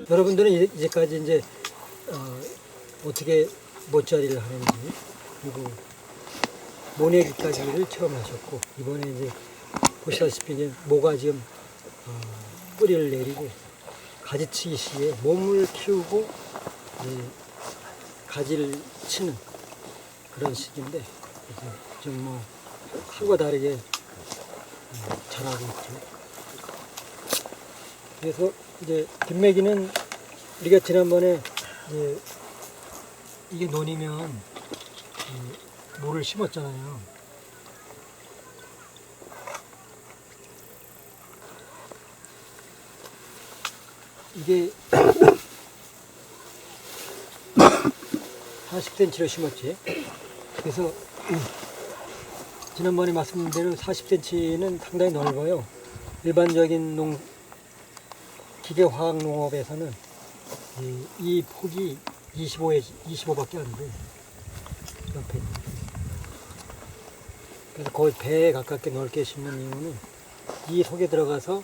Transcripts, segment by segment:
여러분들은 이제까지 이제 어떻게 모짜리를 하는지 그리고 모내기까지를 처음 하셨고, 이번에 이제 보시다시피 이제 모가 지금 뿌리를 내리고 가지치기 시에 몸을 키우고 이제 가지를 치는 그런 시기인데 좀 뭐 하고 다르게 잘하고 있죠. 그래서 이제 김매기는 우리가 지난번에 이제 이게 논이면 모를 심었잖아요. 이게 40cm로 심었지. 그래서 지난번에 말씀드린 대로 40cm는 상당히 넓어요. 일반적인 기계화학 농업에서는 이 폭이 25밖에 안 돼. 옆에. 그래서 거의 배에 가깝게 넓게 심는 이유는 이 속에 들어가서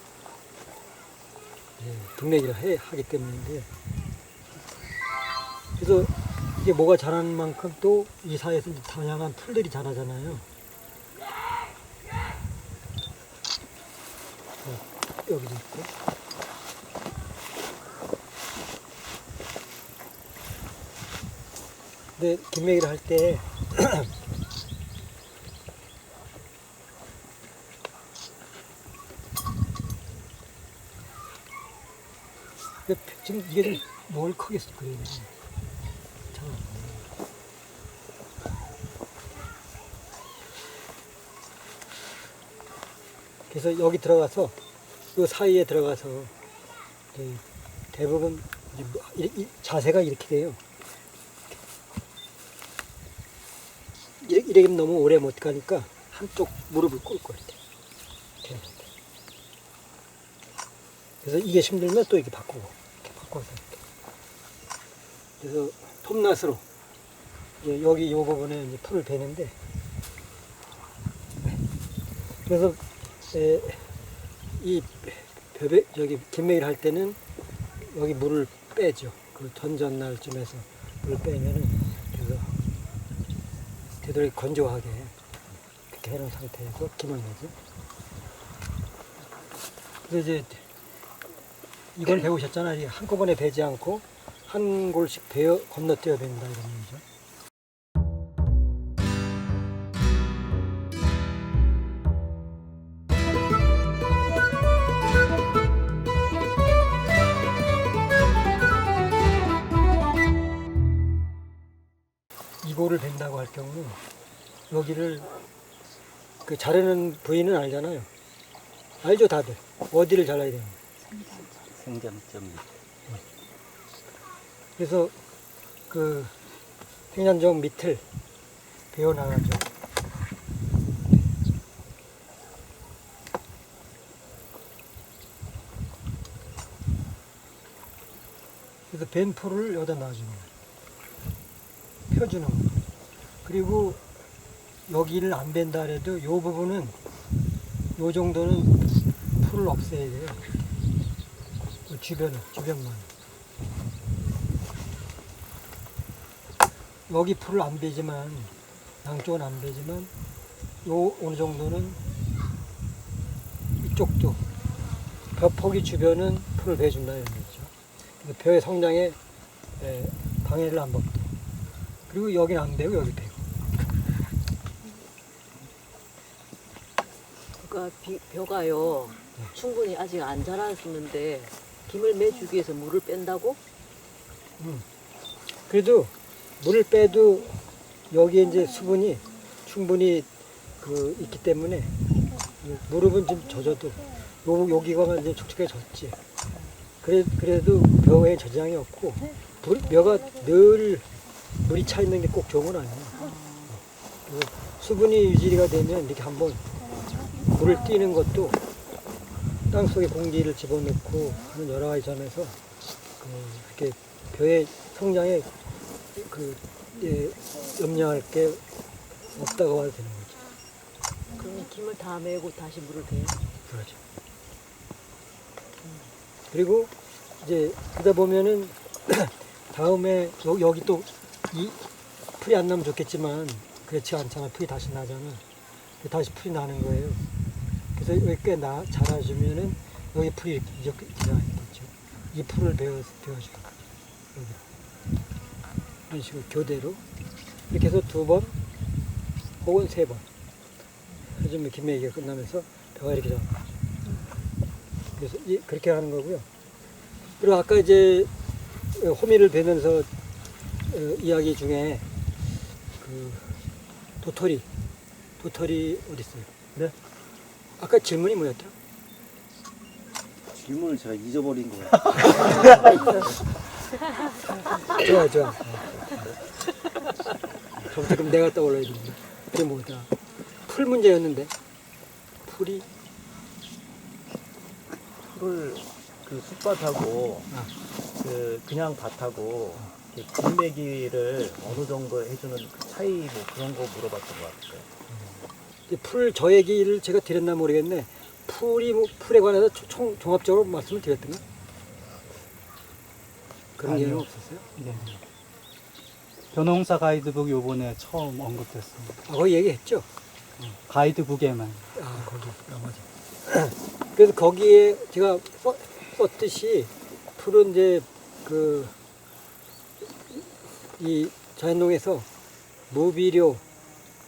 등내기를 하기 때문인데, 그래서 이게 뭐가 자라는 만큼 또 이 사이에서 다양한 풀들이 자라잖아요. 여기도 있고. 근데 김매기를 할 때 지금 이게 좀 뭘 크겠어 그래요. 그래서 여기 들어가서 그 사이에 들어가서 대부분 자세가 이렇게 돼요. 이렇게 너무 오래 못 가니까 한쪽 무릎을 꿇고 이렇게. 그래서 이게 힘들면 또 이렇게 바꾸고, 이렇게 바꿔서 이렇게. 그래서 톱낫으로 여기 이 부분에 이제 풀을 베는데, 그래서 이 저기 김매기를 할 때는 여기 물을 빼죠. 그 전전날쯤에서 물을 빼면은, 그래서 되도록 건조하게 그렇게 해놓은 상태에서 김을 내죠. 그래서 이제 이걸 배우셨잖아요. 한꺼번에 베지 않고 한 골씩 건너뛰어야 된다 이런 얘기죠. 이거를 벤다고 할 경우 여기를 그 자르는 부위는 알잖아요. 알죠 다들. 어디를 잘라야 되는지. 생장점. 그래서 그 생장점 밑을 베어나가죠. 그래서 벤 풀을 여기다 놔주는 거예요. 펴주는 거예요. 그리고 여기를 안 벤다 해도 이 부분은 이 정도는 풀을 없애야 돼요. 주변만. 여기 풀을 안 베지만, 양쪽은 안 베지만, 요 어느 정도는 이쪽도 벼 포기 주변은 풀을 베준다 이런 거죠. 벼의 성장에 방해를 안 받고. 그리고 여기는 안 베고 여기 베고. 그러니까 벼가요 충분히 아직 안 자랐는데 김을 매주기 위해서 물을 뺀다고? 그래도 물을 빼도 여기에 이제 수분이 충분히 있기 때문에 무릎은 좀 젖어도 여기가 이제 촉촉하게 젖지. 그래도 벼에 저장이 없고 벼가 늘 물이 차 있는 게 꼭 좋은 건 아니에요. 수분이 유지가 되면 이렇게 한번 물을 띄는 것도 땅속에 공기를 집어넣고 하는 여러 가지 점에서 이렇게 벼의 성장에 염려할 게 없다고 봐도 되는 거죠. 그러면 김을 다 메고 다시 물을 빼요? 그렇죠. 그리고 이제 그러다 보면은 다음에 여기 또 이 풀이 안 나면 좋겠지만 그렇지 않잖아. 풀이 다시 나잖아. 다시 풀이 나는 거예요. 그래서 여기 꽤 자라주면은 여기 풀이 이렇게 나있겠죠. 이 풀을 베어주는 거죠. 여기 이런 식으로 교대로 이렇게 해서 2번 혹은 3번 해주면 김매기가 끝나면서 벼가 이렇게 자라는 거죠. 그래서 그렇게 하는 거고요. 그리고 아까 이제 호미를 베면서 이야기 중에 그 도토리 어디 있어요? 네? 아까 질문이 뭐였죠? 질문을 제가 잊어버린 거예요. 좋아. 저부터 그럼 내가 떠올려야 됩니다. 그게 뭐다? 풀 문제였는데 풀이 풀을 그 쑥밭하고 그냥 밭하고 김매기를 어느 정도 해주는 그 차이 뭐 그런 거 물어봤던 것 같아요. 풀 저 얘기를 제가 드렸나 모르겠네. 풀에 관해서 종합적으로 말씀을 드렸던가? 그런 아니요. 얘기는 없었어요? 네. 변호사 가이드북 요번에 처음 언급됐습니다. 거기 얘기했죠? 가이드북에만. 거기. 맞아. 그래서 거기에 제가 썼듯이 풀은 이제 이 자연농에서 무비료,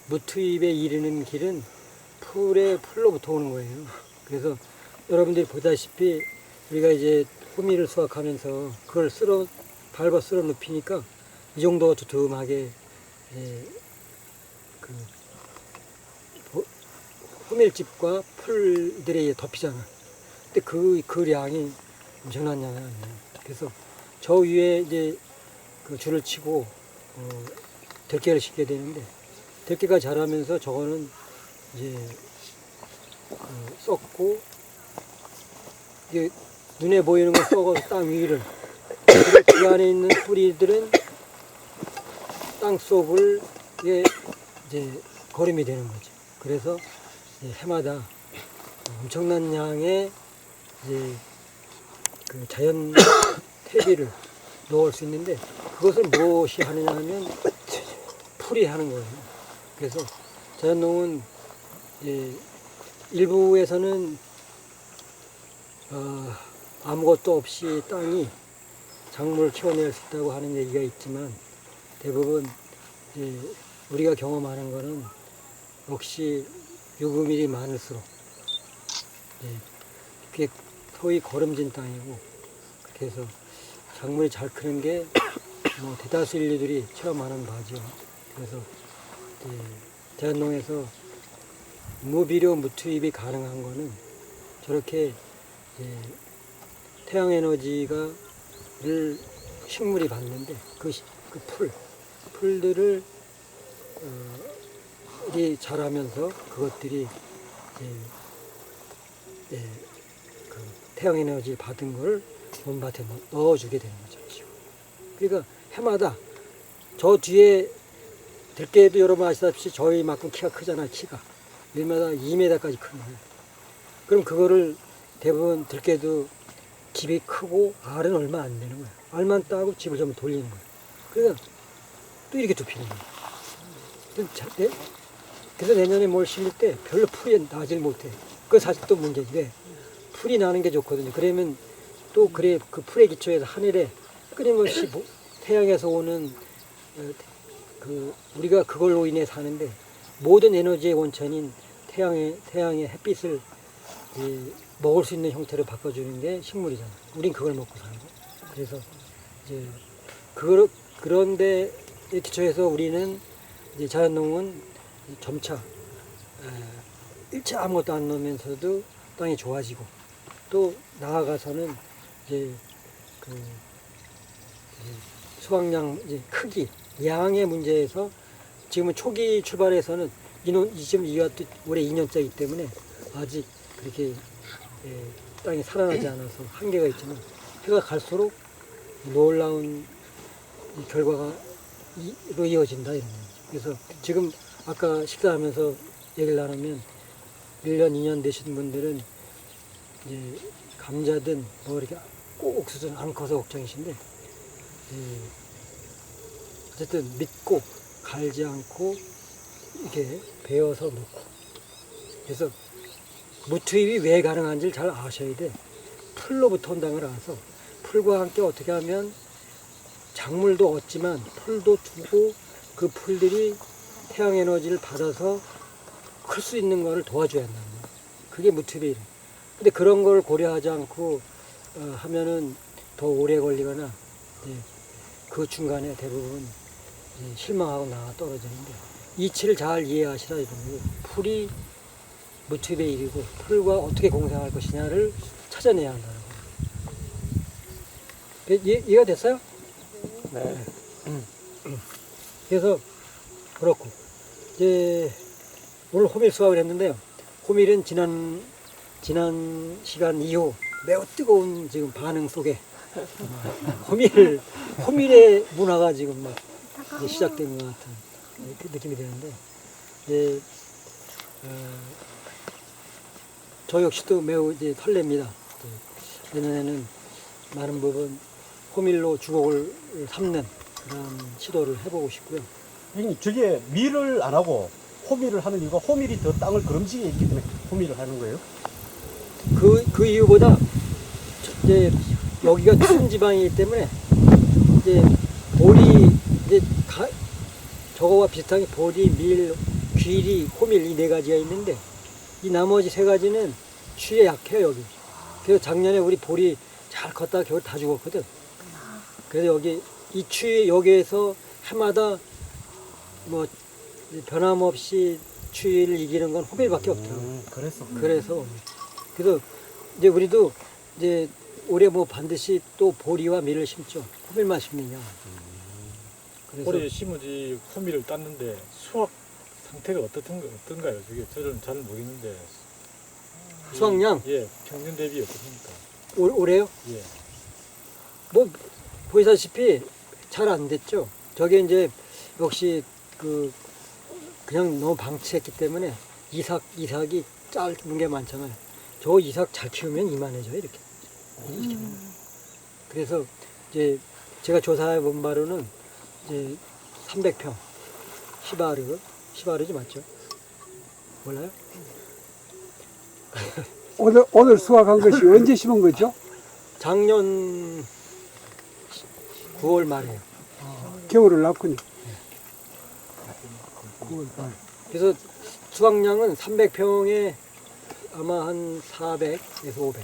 무투입에 이르는 길은 풀로부터 오는 거예요. 그래서 여러분들이 보다시피 우리가 이제 호미를 수확하면서 그걸 밟아 쓸어 눕히니까 이 정도가 두툼하게 호밀집과 풀들에 덮이잖아. 근데 그 량이 엄청난 양이 아니에요. 그래서 저 위에 이제 그 줄을 치고 들깨를 심게 되는데 들깨가 자라면서 저거는 이제 썩고 이게 눈에 보이는 건 썩어서 땅 위를 그리고 그 안에 있는 뿌리들은 땅 속을 이제 거름이 되는 거죠. 그래서 해마다 엄청난 양의 이제 그 자연 퇴비를 넣을 수 있는데 그것을 무엇이 하느냐 하면 풀이 하는 거예요. 그래서 자연농은 일부에서는 아무것도 없이 땅이 작물을 키워낼 수 있다고 하는 얘기가 있지만 대부분 우리가 경험하는 거는 역시 유구밀이 많을수록 그게 소위 거름진 땅이고 그래서 작물이 잘 크는 게 뭐 대다수 인류들이 체험하는 바죠. 그래서 자연농에서 무비료 무투입이 가능한 거는 저렇게 태양에너지를 식물이 받는데 그 풀들을 자라면서 그것들이 그 태양에너지 받은 걸 논밭에 넣어주게 되는 거죠. 그러니까 해마다 저 뒤에 들깨도 여러분 아시다시피 저희만큼 키가 크잖아요. 키가 1m, 2m까지 큰 거예요. 그럼 그거를 대부분 들깨도 집이 크고 알은 얼마 안 되는 거예요. 알만 따고 집을 전부 돌리는 거예요. 그러니까 또 이렇게 눕히는 거예요. 그래서 내년에 뭘 심을 때 별로 풀이 나질 못해. 그건 사실 또 문제지. 왜? 풀이 나는 게 좋거든요. 그러면 또 그 풀의 기초에서 하늘에 끊임없이 태양에서 오는 우리가 그걸로 인해 사는데 모든 에너지의 원천인 태양의 햇빛을 먹을 수 있는 형태로 바꿔주는 게 식물이잖아. 우린 그걸 먹고 살고. 그래서 이제 그런데 기초해서 우리는 이제 자연농은 점차 일체 아무것도 안 넣으면서도 땅이 좋아지고 또 나아가서는 이제 수확량 크기 양의 문제에서 지금은 초기 출발에서는 지금 이것도 올해 2년째이기 때문에 아직 그렇게 땅이 살아나지 않아서 한계가 있지만 해가 갈수록 놀라운 결과가 로 이어진다 이런 거죠. 그래서 지금 아까 식사하면서 얘기를 나누면 1년, 2년 되신 분들은 이제 감자든 뭐 이렇게 꼭 옥수수는 안 커서 걱정이신데 어쨌든 믿고 갈지 않고 이렇게 베어서 놓고 그래서 무투입이 왜 가능한지를 잘 아셔야 돼. 풀로부터 온다는 걸 알아서 풀과 함께 어떻게 하면 작물도 얻지만 풀도 주고 그 풀들이 태양 에너지를 받아서 클 수 있는 거를 도와줘야 한다는 거예요. 그게 무투입의 일. 근데 그런 걸 고려하지 않고 하면은 더 오래 걸리거나 그 중간에 대부분 실망하고 나가 떨어지는데 이치를 잘 이해하시라 이런 거고 풀이 무투입의 일이고 풀과 어떻게 공생할 것이냐를 찾아내야 한다는 거예요. 이해가 됐어요? 네. 그래서 그렇고 이제 오늘 호밀 수확을 했는데요. 호밀은 지난 시간 이후 매우 뜨거운 지금 반응 속에 호밀의 문화가 지금 막 이제 시작된 것 같은 그 느낌이 드는데 이제 저 역시도 매우 이제 설렙니다. 내년에는 많은 부분 호밀로 주곡을 삼는 그런 시도를 해보고 싶고요. 형님, 저게 밀을 안 하고 호밀을 하는 이유가 호밀이 더 땅을 그름지게 했기 때문에 호밀을 하는 거예요? 그 이유보다 이제 여기가 추운 지방이기 때문에 이제 보리 이제 저거와 비슷하게 보리, 밀, 귀리, 호밀 이 네 가지가 있는데 이 나머지 세 가지는 추위에 약해요 여기. 그래서 작년에 우리 보리 잘 컸다가 겨울 다 죽었거든. 그래서 여기 이 추위 여기에서 해마다 뭐 변함없이 추위를 이기는 건 호밀밖에 없더라고요. 그래서 이제 우리도 이제 올해 뭐 반드시 또 보리와 밀을 심죠. 호밀만 심느냐. 그래서 올해 심은지 호미를 땄는데 수확 상태가 어떤가요? 저게 저는 잘 모르겠는데. 수확량? 예, 평균 대비 어떻습니까? 올해요? 예. 뭐 보시다시피 잘 안 됐죠. 저게 이제 역시 그냥 너무 방치했기 때문에 이삭이 짧은 게 많잖아요. 저 이삭 잘 키우면 이만해져요 이렇게. 그래서 이제 제가 조사해 본 바로는 이제 300평 시바르지 맞죠? 몰라요? 오늘 수확한 것이 언제 심은 거죠? 작년 9월 말에요. 겨울을 났군요. 9월 말. 그래서 수확량은 300평에 아마 한 400에서 500.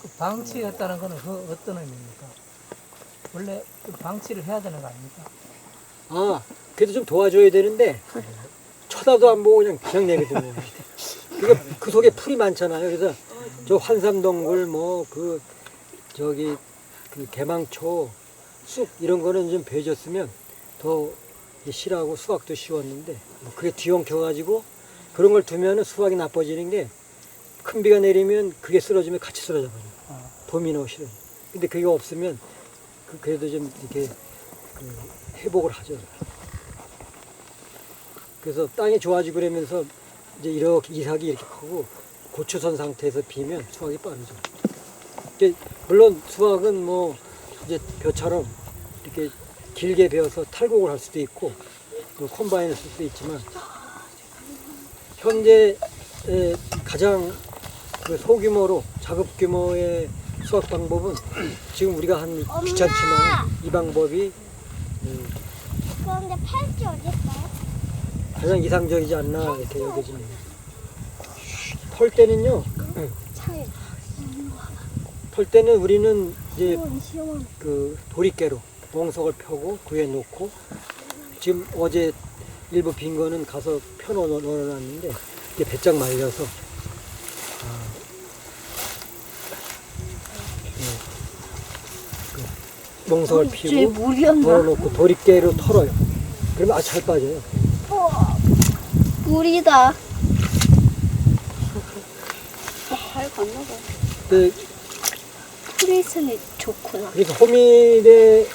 그 방치했다는 거는 어떤 의미입니까? 원래 그 방치를 해야 되는 거 아닙니까? 아, 그래도 좀 도와줘야 되는데 쳐다도 안 보고 그냥 내거든요. 그 속에 풀이 많잖아요. 그래서 저 환삼동굴 그 개망초 쑥 이런 거는 좀 베어줬으면 더 실하고 수확도 쉬웠는데 뭐 그게 뒤엉켜가지고 그런 걸 두면은 수확이 나빠지는 게 큰 비가 내리면 그게 쓰러지면 같이 쓰러져 버려요. 도미노 실은. 근데 그게 없으면 그래도 좀 이렇게 회복을 하죠. 그래서 땅이 좋아지고 그러면서 이제 이렇게 이삭이 이렇게 크고 고추선 상태에서 비면 수확이 빠르죠. 이제 물론 수확은 뭐 이제 벼처럼 이렇게 길게 베어서 탈곡을 할 수도 있고 또 콤바인을 쓸 수도 있지만 현재 가장 소규모로 작업 규모의 수확 방법은 지금 우리가 한 귀찮지만 이 방법이 그런데 팔찌 어디 있어요? 가장 이상적이지 않나 이렇게 여겨집니다. 털 때는요. 차에. 털 때는 우리는 이제 도리깨로 멍석을 펴고 그 위에 놓고 지금 어제 일부 빈 거는 가서 넣어놨는데 이게 배짱 말려서 멍석을 피우고 널어놓고 도리깨로 털어요. 그러면 아주 잘 빠져요. 물이다. 잘 건너가. 그, 풀이 있으니 좋구나. 그래서 호밀의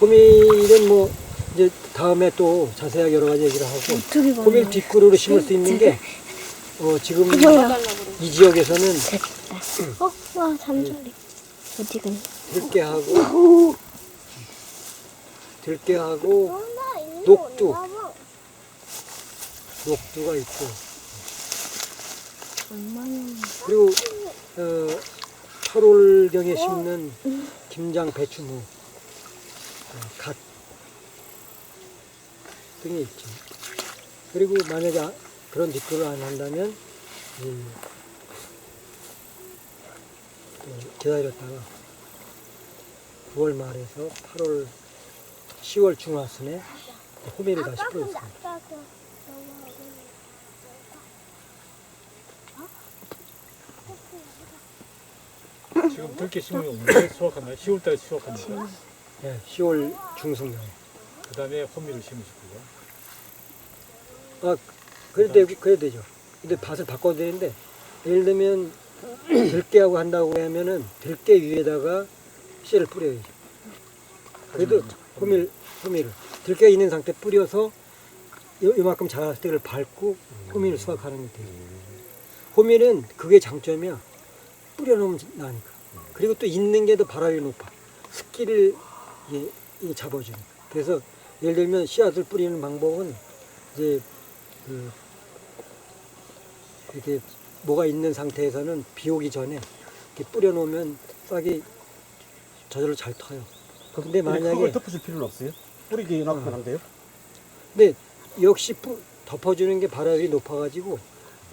호밀은 뭐 이제 다음에 또 자세하게 여러 가지 얘기를 하고 호밀 뒷구루로 심을 수 있는 게 지금 이 지역에서는 와 잠자리 어디 갔니? 들깨하고 녹두가 있고 그리고 8월경에 심는 김장, 배추무, 갓 등이 있죠. 그리고 만약에 그런 뒷구를 안 한다면 기다렸다가 9월 말에서 8월, 10월 중하순에 호밀을 다시 뿌렸습니다. 지금 들깨 심으면 언제 수확하나요? 10월달에 수확합니까? 네, 10월 중순경에. 그 다음에 호미를 심으실 거고요. 그래도 되죠. 근데 밭을 바꿔야 되는데, 예를 들면, 들깨하고 한다고 하면은, 들깨 위에다가 씨를 뿌려야죠. 그래도 호밀을, 들깨가 있는 상태 뿌려서, 요만큼 자랐을 때 그걸 밟고, 호밀을 수확하는 게 돼요. 호밀은 그게 장점이야. 뿌려놓으면 나니까. 그리고 또 있는 게 더 발화율이 높아. 습기를 이게 잡아주니까. 그래서, 예를 들면, 씨앗을 뿌리는 방법은, 이제, 이렇게 뭐가 있는 상태에서는 비 오기 전에 이렇게 뿌려놓으면 싹이 저절로 잘 터요. 근데 만약에 흙을 덮어줄 필요는 없어요? 뿌리기 놔두면 안 돼요? 근데 역시 덮어주는 게 발화율이 높아가지고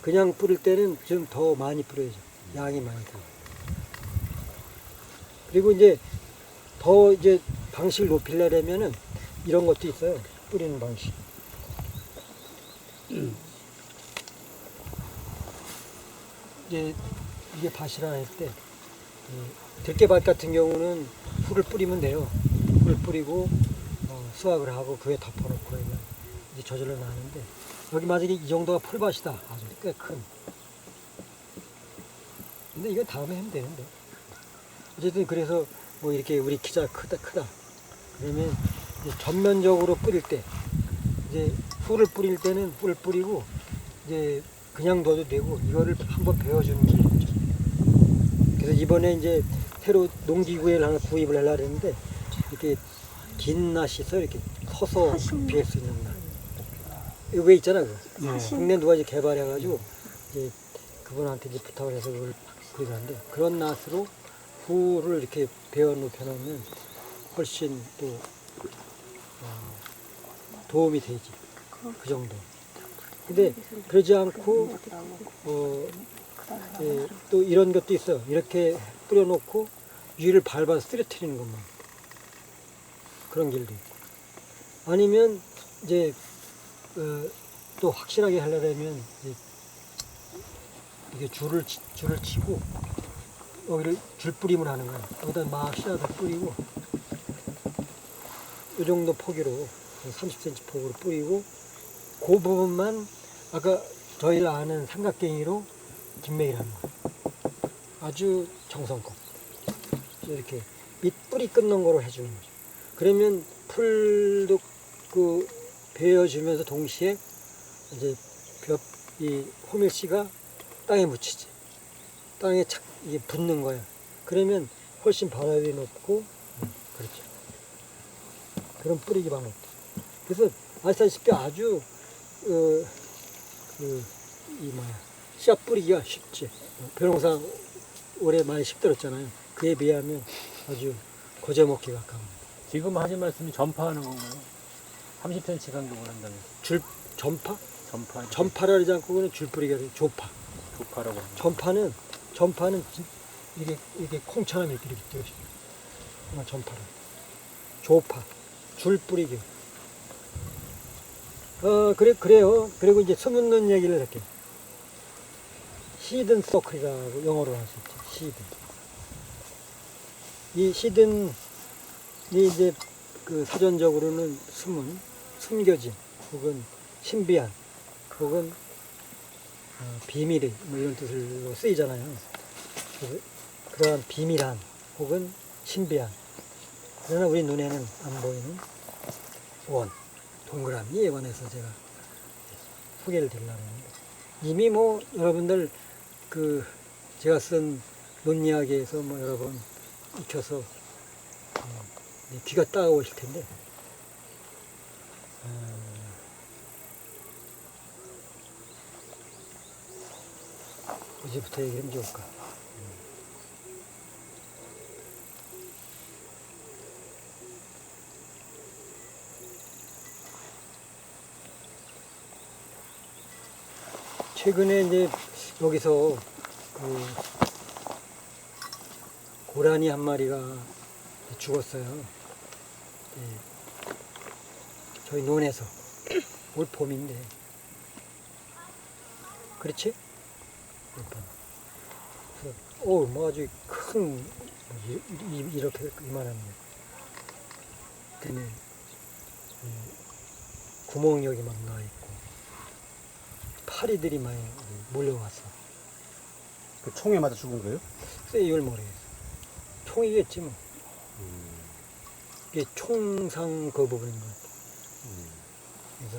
그냥 뿌릴 때는 좀 더 많이 뿌려야죠. 양이 많이 들어. 그리고 이제 더 이제 방식을 높이려면은 이런 것도 있어요. 뿌리는 방식. 이제 이게 밭이라 할 때 들깨밭 같은 경우는 풀을 뿌리면 돼요. 풀을 뿌리고 수확을 하고 그에 덮어놓고 그러면 이제 저절로 나는데 여기 만약에 이 정도가 풀밭이다. 아주 꽤 큰. 근데 이건 다음에 하면 되는데. 어쨌든 그래서 뭐 이렇게 우리 키자 크다. 그러면 이제 전면적으로 뿌릴 때 이제 풀을 뿌릴 때는 풀을 뿌리고 이제 그냥 둬도 되고 이거를 한번 베어주는 게 있죠. 그래서 이번에 이제 새로 농기구를 하나 구입을 하려고 했는데 이렇게 긴 낫이 있어요. 이렇게 서서 베일 수 있는 낫. 이거 왜 있잖아. 그거. 국내 누가 이제 개발해가지고 이제 그분한테 이제 부탁을 해서 그걸 구입하는데 그런 낫으로 풀을 이렇게 베어 놓으면 훨씬 또 도움이 되지. 그 정도. 근데 그러지 않고 또 이런 것도 있어요. 이렇게 뿌려놓고 위를 밟아서 쓰러뜨리는 것만 그런 길도 있고 아니면 이제 또 확실하게 하려면 이게 줄을 치고 여기를 줄뿌림을 하는 거예요. 여기다 막 씨앗을 뿌리고 이 정도 포기로 30cm 폭으로 뿌리고 그 부분만 아까 저희가 아는 삼각갱이로 김매기를 하는 거예요. 아주 정성껏 이렇게 밑 뿌리 끊는 거로 해주는 거죠. 그러면 풀도 그 베어주면서 동시에 이제 이 호밀씨가 땅에 묻히지. 땅에 착 이게 붙는 거야. 그러면 훨씬 발화율이 높고 그렇죠. 그런 뿌리기 방법. 그래서 아시다시피 아주 씨앗 뿌리기가 쉽지. 벼농사 올해 많이 쉽들었잖아요. 그에 비하면 아주 거저먹기 가까운. 지금 하신 말씀이 전파하는 건가요? 30cm 간격을 한다면 전파? 전파 전파를 하지 않고 그는 줄뿌리기가 돼. 조파. 조파라고 합니다. 전파는 이게 콩처럼 이렇게 뛰어져. 전파를. 조파. 줄뿌리기. 그래요. 그리고 이제 소문난 얘기를 할게요. 시든 서클이라고 영어로 할 수 있죠. 이 시든이 이제 그 사전적으로는 숨겨진, 혹은 신비한, 혹은 비밀의 뭐 이런 뜻으로 쓰이잖아요. 그러한 비밀한, 혹은 신비한 그러나 우리 눈에는 안 보이는 원, 동그라미에 관해서 제가 소개를 드리려고 하는데, 이미 뭐 여러분들 그 제가 쓴 논리학에서 뭐 여러 번 익혀서 귀가 따가우실 텐데, 어디부터 얘기하면 좋을까? 최근에 이제 여기서 그 고라니 한 마리가 죽었어요. 예. 저희 논에서 올 봄인데, 그렇지? 올 봄. 그래서 뭐 아주 큰 이렇게 이만합니다. 그때는 구멍 여기 막 나 있고 파리들이 많이 몰려왔어. 그 총에 맞아 죽은 거예요? 글쎄 이걸 모르겠어. 총이겠지 뭐. 이게 총상 그 부분인 것 같아. 그래서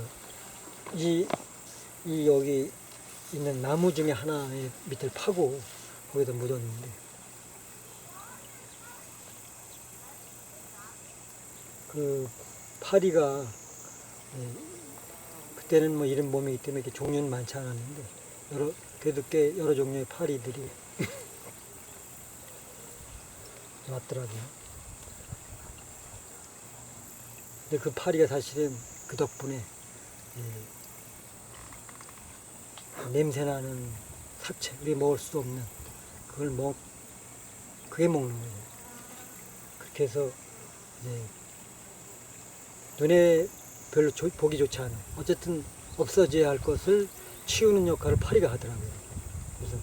이 여기 있는 나무 중에 하나의 밑을 파고 거기다 묻었는데, 그 파리가 그때는 뭐 이른 봄이기 때문에 이렇게 종류는 많지 않았는데 그래도 꽤 여러 종류의 파리들이 왔더라고요. 근데 그 파리가 사실은 그 덕분에 냄새나는 사체, 우리 먹을 수 없는 그걸 그게 먹는 거예요. 그렇게 해서 이제 눈에 별로 보기 좋지 않아요. 어쨌든 없어져야 할 것을 치우는 역할을 파리가 하더라고요. 그래서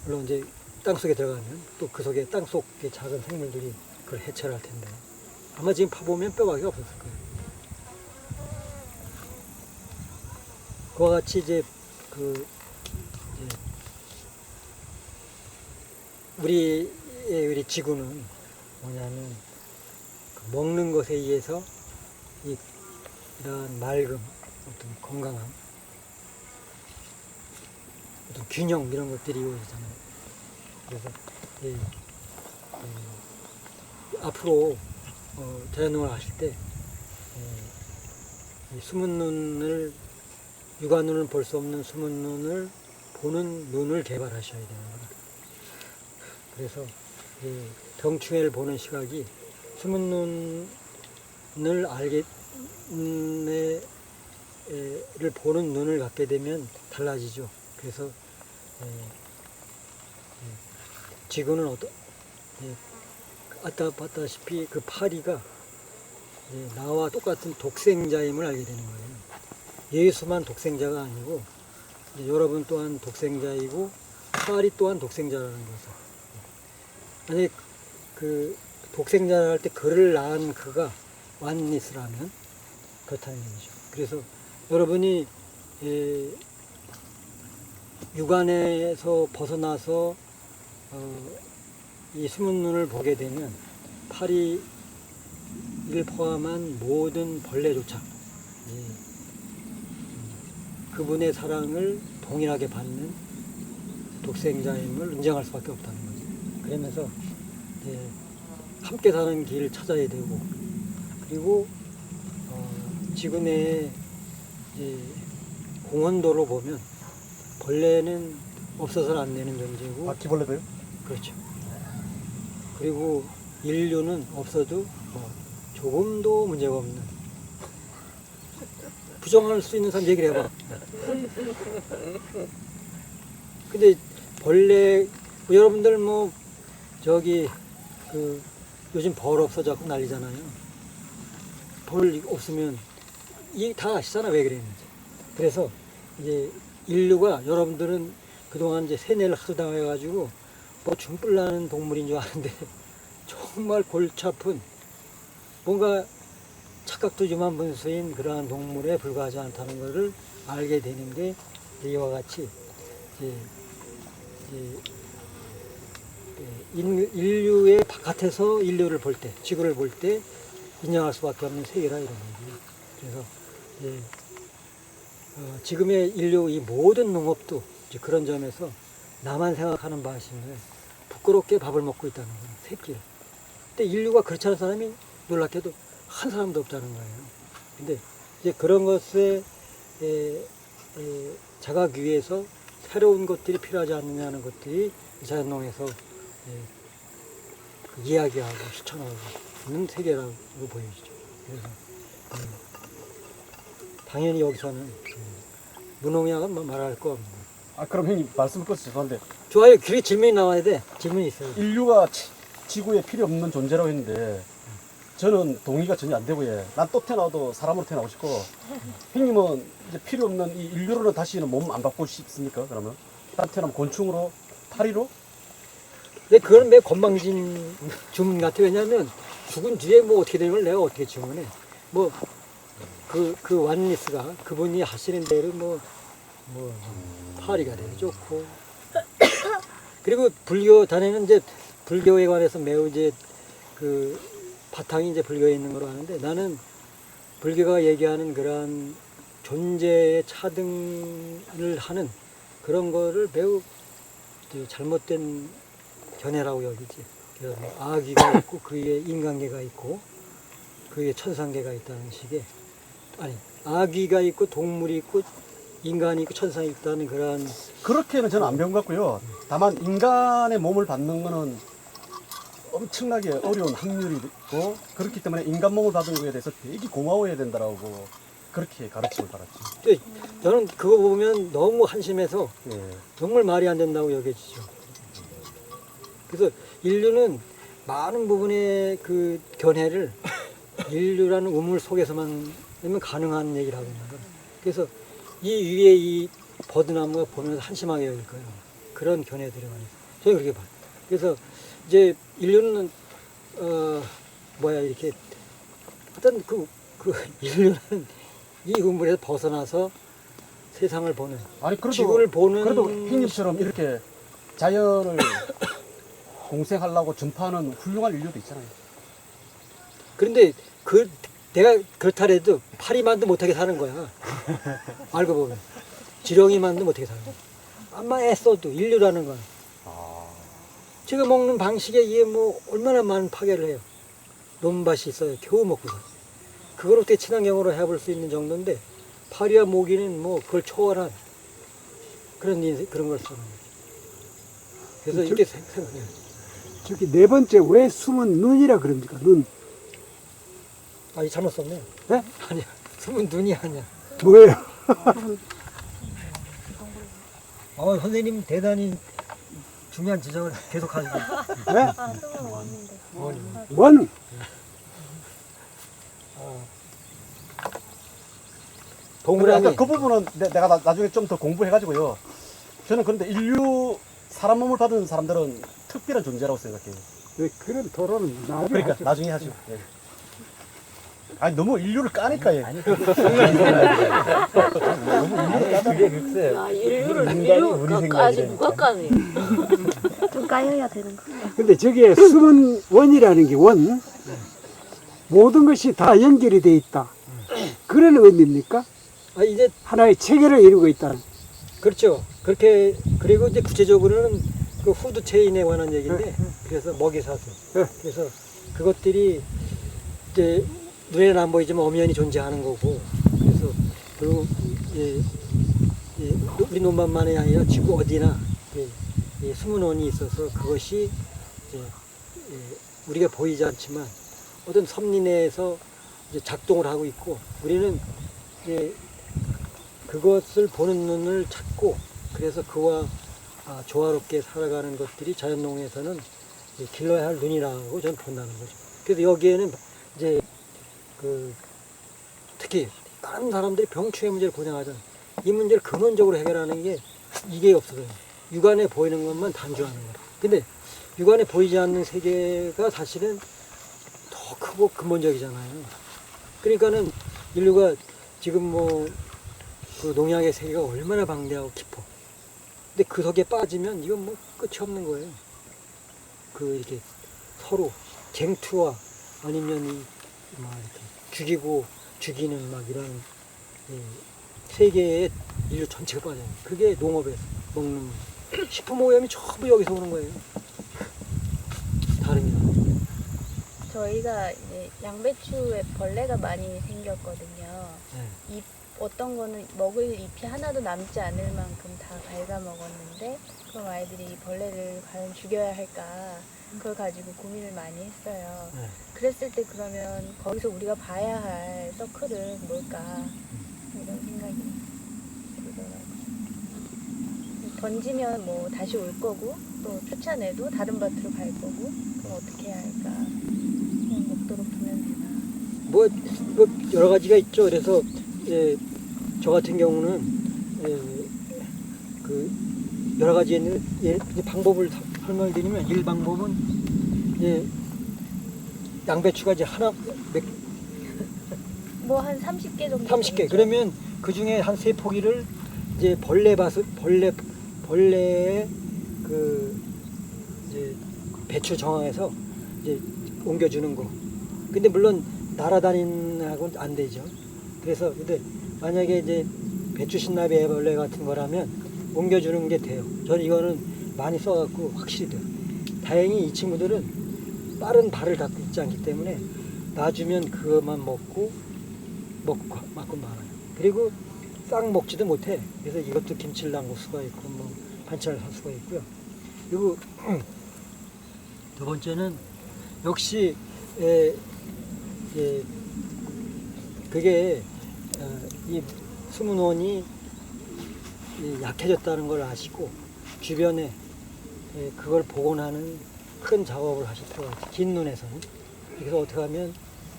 물론 이제 땅 속에 들어가면 또 그 속에 땅 속의 작은 생물들이 그걸 해체를 할 텐데, 아마 지금 파보면 뼈가기가 없었을 거예요. 그와 같이 이제 우리 지구는 뭐냐면 먹는 것에 의해서 이러한 맑음, 어떤 건강함, 어떤 균형 이런 것들이 이루어지잖아요. 그래서 앞으로 자연농을 하실 때 숨은 눈을, 육안으로는 볼 수 없는 숨은 눈을 보는 눈을 개발하셔야 되는 거예요. 그래서 병충해를 보는 시각이 숨은 눈을 를 보는 눈을 갖게 되면 달라지죠. 그래서 지구는 아까 봤다시피 그 파리가 나와 똑같은 독생자임을 알게 되는 거예요. 예수만 독생자가 아니고 여러분 또한 독생자이고 파리 또한 독생자라는 것을. 만약에 그 독생자를 할 때 그를 낳은 그가 완니스라면 그렇다는 얘기죠. 그래서 여러분이 육안에서 벗어나서 이 숨은 눈을 보게 되면 파리를 포함한 모든 벌레조차 그분의 사랑을 동일하게 받는 독생자임을 인정할 수밖에 없다는 거죠. 그러면서 함께 사는 길을 찾아야 되고, 그리고 지구 내에 공원도로 보면 벌레는 없어서는 안 되는 존재고, 바퀴벌레도요? 그렇죠. 그리고 인류는 없어도 조금도 문제가 없는, 부정할 수 있는 사람 얘기를 해봐. 근데 벌레, 여러분들 요즘 벌 없어져서 난리잖아요. 벌 없으면 다 아시잖아, 왜 그랬는지. 그래서 이제 인류가, 여러분들은 그동안 이제 세뇌를 하도 당해가지고 중뿔 나는 동물인 줄 아는데 정말 골치 아픈, 뭔가 착각도 좀 한 분수인 그러한 동물에 불과하지 않다는 것을 알게 되는 게 이와 같이 인류의 바깥에서 인류를 볼 때, 지구를 볼 때 인정할 수밖에 없는 세계라 이런 거예요. 그래서 이제 지금의 인류 이 모든 농업도 이제 그런 점에서 나만 생각하는 바심을 부끄럽게 밥을 먹고 있다는 거예요. 새끼를. 근데 인류가 그렇지 않은 사람이 놀랍게도 한 사람도 없다는 거예요. 근데 이제 그런 것에 자각 위해서 새로운 것들이 필요하지 않느냐는 것들이 자연농에서 그 이야기하고 실천하고 있는 세계라고 보여지죠. 그래서 당연히 여기서는 무농약은 말할 거 없는 거예요. 아, 그럼 형님 말씀을 끊어서 죄송한데 좋아요. 그게 질문이 나와야 돼. 질문이 있어요. 인류가 지구에 필요 없는 존재라고 했는데 저는 동의가 전혀 안 되고 난 또 태어나도 사람으로 태어나고 싶고 형님은 이제 필요 없는 이 인류로는 다시는 몸 안 바꾸고 싶습니까? 그러면 딴 태어나면 곤충으로 파리로? 근데 그건 매 건방진 주문 같아. 왜냐하면 죽은 뒤에 뭐 어떻게 되는 걸 내가 어떻게 주문해. 뭐 그 완리스가 그분이 하시는 대로 뭐 파리가 되게 좋고 그리고 불교 단에는 이제 불교에 관해서 매우 이제 그 바탕이 이제 불교에 있는 거로 아는데 나는 불교가 얘기하는 그러한 존재의 차등을 하는 그런 거를 매우 잘못된 견해라고 여기지. 그래서 아귀가 있고 그 위에 인간계가 있고 그 위에 천상계가 있다는 식의 아니 아귀가 있고 동물이 있고 인간이 있고 천상이 있다는 그러한 그렇게는 저는 안 배운 것 같고요. 다만 인간의 몸을 받는 거는 엄청나게 어려운 확률이 있고 그렇기 때문에 인간 몸을 받은 거에 대해서 되게 고마워해야 된다라고 그렇게 가르침을 받았죠. 근데 저는 그거 보면 너무 한심해서 정말 말이 안 된다고 여겨지죠. 그래서 인류는 많은 부분의 그 견해를 인류라는 우물 속에서만 가능한 얘기를 하고 있는 거예요. 그래서 이 위에 이 버드나무가 보면서 한심하게 여길 거예요. 그런 견해들이 많이 있어요. 저는 그렇게 봐요. 그래서 이제 인류는 이렇게 어떤 그 인류는 이 우물에서 벗어나서 세상을 보는 아니 그래도 지구를 보는 그래도 형님처럼 이렇게 자연을 공생하려고 전파하는 훌륭한 인류도 있잖아요. 그런데 내가 그렇다래도 파리만도 못하게 사는 거야. 알고 보면 지렁이만도 못하게 사는 거야. 아마 애써도 인류라는 건 제가 먹는 방식에 이게 뭐 얼마나 많은 파괴를 해요. 논밭이 있어요. 겨우 먹고 사. 그걸 어떻게 친환경으로 해볼 수 있는 정도인데 파리와 모기는 뭐 그걸 초월한 그런 걸 쓰는 거죠. 그래서 이렇게 생각해요. 저기 네 번째 왜 숨은 눈이라 그럽니까? 눈. 이 잘못 썼네. 네? 아니야. 숨은 눈이 아니야. 뭐예요? 선생님 대단히 중요한 지적을 계속 하시고. 네? 원. 동그라미. 그 부분은 내가 나중에 좀 더 공부해가지고요. 저는 그런데 인류 사람 몸을 받은 사람들은 특별한 존재라고 생각해요. 네, 그런 토론은 나중에 그러니까 하죠. 나중에 하죠. 네. 아니 너무 인류를 까니까 얘. 그게 글쎄. 인류를 까지 누가 까네. 좀 까여야 되는 거. 근데 저기에 숨은 원이라는 게 원. 모든 것이 다 연결이 돼 있다. 그런 의미입니까? 이제 하나의 체계를 이루고 있다는. 그렇죠. 그렇게 그리고 이제 구체적으로는 그 후드 체인에 관한 얘기인데 그래서 먹이 사슬. 그래서 그것들이 이제 눈에는 안 보이지만 엄연히 존재하는 거고 그래서 그리고 우리 논밭만이 아니라 지구 어디나 숨은 원이 있어서 그것이 이제 우리가 보이지 않지만 어떤 섭리 내에서 이제 작동을 하고 있고 우리는 이제 그것을 보는 눈을 찾고 그래서 그와 조화롭게 살아가는 것들이 자연농에서는 길러야 할 눈이라고 저는 본다는 거죠. 그래서 여기에는 이제 특히 다른 사람들이 병충해 문제를 고생하잖아요. 이 문제를 근원적으로 해결하는 게 이게 없어요. 육안에 보이는 것만 단주하는 거예요. 근데 육안에 보이지 않는 세계가 사실은 더 크고 근본적이잖아요. 그러니까는 인류가 지금 그 농약의 세계가 얼마나 방대하고 깊어. 근데 그 속에 빠지면 이건 뭐 끝이 없는 거예요. 그 이렇게 서로 쟁투와 아니면 이막 이렇게 죽이고 죽이는 막 이런 세계의 인류 전체가 빠져요. 그게 농업에서 먹는 식품 오염이 전부 여기서 오는 거예요. 다른 게. 저희가 이제 양배추에 벌레가 많이 생겼거든요. 네. 잎 어떤 거는 먹을 잎이 하나도 남지 않을 만큼 다 갉아 먹었는데 그럼 아이들이 이 벌레를 과연 죽여야 할까 그걸 가지고 고민을 많이 했어요. 네. 그랬을 때 그러면 거기서 우리가 봐야 할 서클은 뭘까 이런 생각이 들더라고요. 던지면 뭐 다시 올 거고 또 쫓아내도 다른 밭으로 갈 거고 그럼 어떻게 해야 할까 그냥 먹도록 두면 되나. 뭐 여러 가지가 있죠. 그래서 저 같은 경우는 그 여러 가지 있는 방법을 설명드리면 일 방법은 양배추가 이제 하나 뭐 한 30개 정도 30개 되겠죠? 그러면 그 중에 한 3포기를 이제 벌레의 그 이제 배추 정황에서 이제 옮겨주는 거. 근데 물론 날아다니는 하고는 안 되죠. 그래서 근데 만약에 이제 배추 신나비 애벌레 같은 거라면 옮겨주는 게 돼요. 저는 이거는 많이 써갖고 확실히 돼요. 다행히 이 친구들은 빠른 발을 갖고 있지 않기 때문에 놔주면 그것만 먹고 말아요. 그리고 싹 먹지도 못해. 그래서 이것도 김치를 담글 수가 있고 뭐 반찬을 할 수가 있고요. 그리고 두 번째는 역시 그게 이 수문원이 약해졌다는 걸 아시고 주변에 그걸 복원하는 큰 작업을 하실 필요가 있어요. 긴 눈에서는. 그래서 어떻게 하면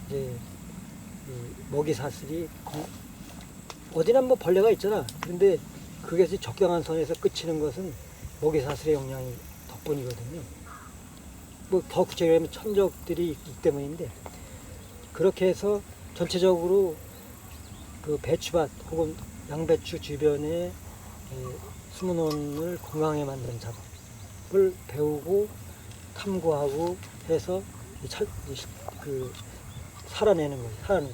이제 먹이 사슬이 어디나 뭐 벌레가 있잖아. 그런데 그게 적정한 선에서 끝이는 것은 먹이 사슬의 영향이 덕분이거든요. 뭐 더 구체적으로 하면 천적들이 있기 때문인데 그렇게 해서 전체적으로 그 배추밭 혹은 양배추 주변에 수문원을 건강하게 만드는 작업을 배우고 탐구하고 해서 살아내는 거예요.